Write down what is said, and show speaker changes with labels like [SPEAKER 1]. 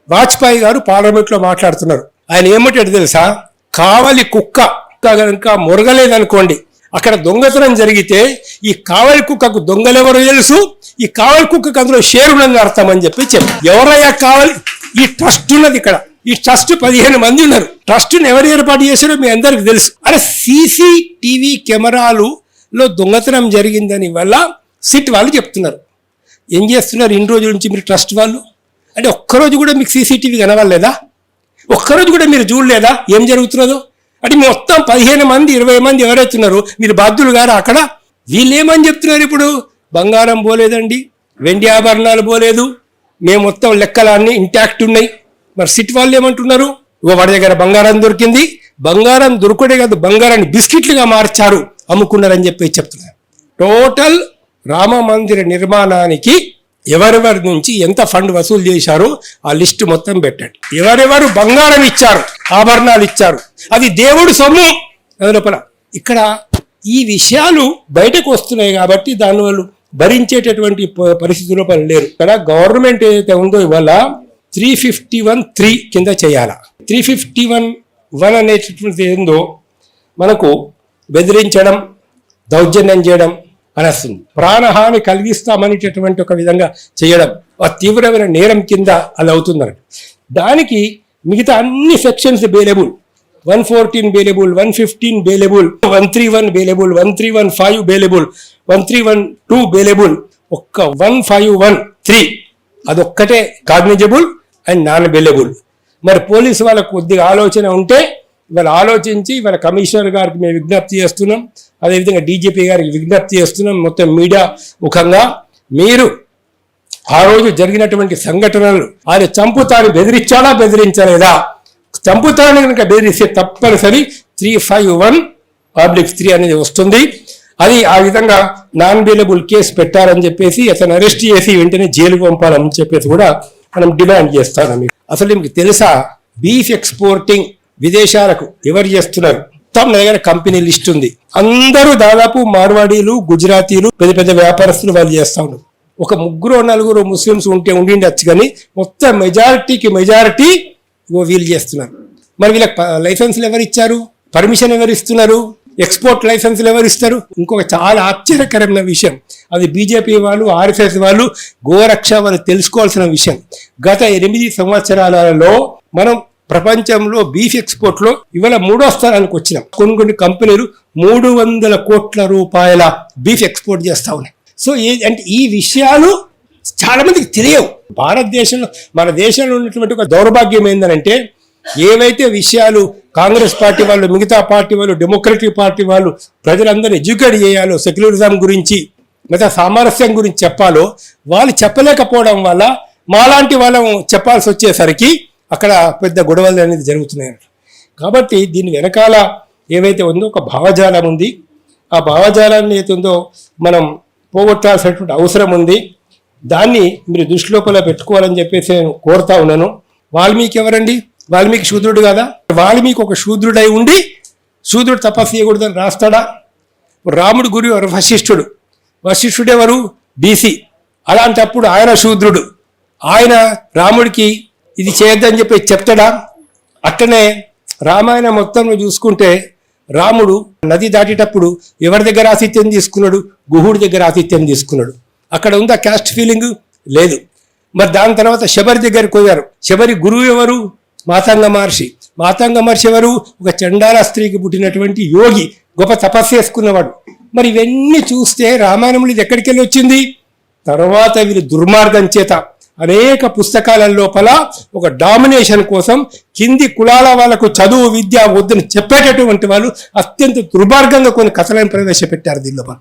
[SPEAKER 1] వాజ్పేయి గారు పార్లమెంట్ లో మాట్లాడుతున్నారు. ఆయన ఏమంటాడు తెలుసా, కావలి కుక్క కనుక మొరగలేదనుకోండి, అక్కడ దొంగతనం జరిగితే ఈ కావలి కుక్కకు దొంగలెవరో తెలుసు, ఈ కావలి కుక్కకు అందులో షేరులని అర్థం అని చెప్పి ఎవరయ్యా కావాలి? ఈ ట్రస్ట్ ఉన్నది ఇక్కడ. ఈ ట్రస్ట్ 15 మంది ఉన్నారు. ట్రస్ట్ని ఎవరు ఏర్పాటు చేశారో మీ అందరికి తెలుసు. అరే CCTV కెమెరాలలో దొంగతనం జరిగిందని వల్ల సిట్ వాళ్ళు చెప్తున్నారు. ఏం చేస్తున్నారు ఇన్ని రోజుల నుంచి మీరు ట్రస్ట్ వాళ్ళు? అంటే ఒక్కరోజు కూడా మీకు CCTV కనవాలేదా? ఒక్కరోజు కూడా మీరు చూడలేదా ఏం జరుగుతున్నదో? అంటే మొత్తం 15 మంది 20 మంది ఎవరైతున్నారో మీరు బాధ్యులు గారు అక్కడ. వీళ్ళు ఏమని చెప్తున్నారు ఇప్పుడు? బంగారం పోలేదండి, వెండి ఆభరణాలు పోలేదు, మేము మొత్తం లెక్కలన్నీ ఇంటాక్ట్ ఉన్నాయి. మరి సిట్ వాళ్ళు ఏమంటున్నారు? వాడి దగ్గర బంగారం దొరికింది, బంగారం దొరకడే కాదు బంగారాన్ని బిస్కెట్లుగా మార్చారు, అమ్ముకున్నారని చెప్పి చెప్తున్నారు. టోటల్ రామ మందిర నిర్మాణానికి ఎవరెవరి నుంచి ఎంత ఫండ్ వసూలు చేశారో ఆ లిస్టు మొత్తం పెట్టండి. ఎవరెవరు బంగారం ఇచ్చారు, ఆభరణాలు ఇచ్చారు, అది దేవుడు సొమ్ము లోపల. ఇక్కడ ఈ విషయాలు బయటకు వస్తున్నాయి కాబట్టి దాని వాళ్ళు భరించేటటువంటి పరిస్థితుల్లో లేరు. ఇక్కడ గవర్నమెంట్ ఏదైతే ఉందో ఇవాళ 351(3) కింద చేయాల. 351(1) అనేటటువంటిది ఏందో మనకు బెదిరించడం, దౌర్జన్యం చేయడం అనేస్తుంది. ప్రాణహాని కలిగిస్తామనేటటువంటి ఒక విధంగా చేయడం ఆ తీవ్రమైన నేరం కింద అది అవుతుందన్నమాట. దానికి మిగతా అన్ని sections bailable. 114 bailable, 115 bailable, 131 bailable, 1315 bailable, 1312 bailable. ఒక్క 151(3) అదొక్కటే కాగ్నిజబుల్ అండ్ నాన్ బెయిలబుల్. మరి పోలీసు వాళ్ళకు కొద్దిగా ఆలోచన ఉంటే ఇవాళ ఆలోచించి ఇవాళ కమిషనర్ గారికి మేము విజ్ఞప్తి చేస్తున్నాం, అదేవిధంగా DGP గారికి విజ్ఞప్తి చేస్తున్నాం. మొత్తం మీడియా ముఖంగా మీరు ఆ రోజు జరిగినటువంటి సంఘటనలు ఆయన చంపుతాను బెదిరించాడా బెదిరించలేదా? చంపుతాను కనుక బెదిరిస్తే తప్పనిసరి 351(3) అనేది వస్తుంది. అది ఆ విధంగా నాన్ బెయిలబుల్ కేసు పెట్టారని చెప్పేసి అతను అరెస్ట్ చేసి వెంటనే జైలుకు పంపాలని చెప్పేసి కూడా మనం డిమాండ్ చేస్తాను. అసలు మీకు తెలుసా బీఫ్ ఎక్స్పోర్టింగ్ విదేశాలకు ఎవరు చేస్తున్నారు? మొత్తం నా దగ్గర కంపెనీ లిస్ట్ ఉంది. అందరూ దాదాపు మార్వాడీలు, గుజరాతీలు, పెద్ద పెద్ద వ్యాపారస్తులు వాళ్ళు చేస్తా ఉన్నారు. ఒక 3-4 ముస్లిమ్స్ ఉండిండొచ్చు కానీ మొత్తం మెజారిటీకి మెజారిటీ వీళ్ళు చేస్తున్నారు. మరి వీళ్ళకి లైసెన్సులు ఎవరు ఇచ్చారు? పర్మిషన్ ఎవరు ఇస్తున్నారు? ఎక్స్పోర్ట్ లైసెన్సులు ఎవరు ఇస్తారు? ఇంకొక చాలా ఆశ్చర్యకరమైన విషయం, అది BJP వాళ్ళు, RSS వాళ్ళు, గోరక్ష వాళ్ళు తెలుసుకోవాల్సిన విషయం. గత 8 సంవత్సరాలలో మనం ప్రపంచంలో బీఫ్ ఎక్స్పోర్ట్ లో ఇవాళ 3వ స్థానానికి వచ్చినాం. కొన్ని కంపెనీలు 300 కోట్ల రూపాయల బీఫ్ ఎక్స్పోర్ట్ చేస్తా ఉన్నాయి. సో అంటే ఈ విషయాలు చాలా మందికి తెలియవు. భారతదేశంలో మన దేశంలో ఉన్నటువంటి ఒక దౌర్భాగ్యం ఏంటంటే ఏవైతే విషయాలు కాంగ్రెస్ పార్టీ వాళ్ళు, మిగతా పార్టీ వాళ్ళు, డెమోక్రటిక్ పార్టీ వాళ్ళు ప్రజలందరూ ఎడ్యుకేట్ చేయాలో, సెక్యులరిజం గురించి, మిగతా సామరస్యం గురించి చెప్పాలో వాళ్ళు చెప్పలేకపోవడం వల్ల మాలాంటి వాళ్ళం చెప్పాల్సి వచ్చేసరికి అక్కడ పెద్ద గొడవలు అనేది జరుగుతున్నాయి. కాబట్టి దీని వెనకాల ఏవైతే ఉందో ఒక భావజాలం ఉంది. ఆ భావజాలాన్ని ఏదైతే ఉందో మనం పోగొట్టాల్సినటువంటి అవసరం ఉంది. దాన్ని మీరు దృష్టిలోపల పెట్టుకోవాలని చెప్పేసి నేను కోరుతా ఉన్నాను. వాల్మీకి ఎవరండి? వాల్మీకి శూద్రుడు కదా? వాల్మీకి ఒక శూద్రుడై ఉండి శూద్రుడు తపస్సు చేయకూడదని రాస్తాడా? రాముడు గురి వశిష్ఠుడు. వశిష్ఠుడు ఎవరు? BC. అలాంటప్పుడు ఆయన శూద్రుడు. ఆయన రాముడికి ఇది చేయొద్దని చెప్పి చెప్తాడా? అట్లనే రామాయణ మొత్తంలో చూసుకుంటే రాముడు నది దాటేటప్పుడు ఎవరి దగ్గర ఆతిథ్యం తీసుకున్నాడు? గుహుడి దగ్గర ఆతిథ్యం తీసుకున్నాడు. అక్కడ ఉందా క్యాస్ట్ ఫీలింగ్? లేదు. మరి దాని తర్వాత శబరి దగ్గరికి పోయారు. శబరి గురువు ఎవరు? మాతంగ మహర్షి. మాతంగ మహర్షి ఎవరు? ఒక చండాల స్త్రీకి పుట్టినటువంటి యోగి, గొప్ప తపస్సు చేసుకున్నవాడు. మరి ఇవన్నీ చూస్తే రామాయణంలో ఇది ఎక్కడికి వెళ్ళి వచ్చింది? తర్వాత వీళ్ళు దుర్మార్గం చేత అనేక పుస్తకాల లోపల ఒక డామినేషన్ కోసం కింది కులాల వాళ్ళకు చదువు విద్య వద్దని చెప్పేటటువంటి వాళ్ళు అత్యంత దుర్మార్గంగా కొన్ని కథలను ప్రవేశపెట్టారు దీని లోపల.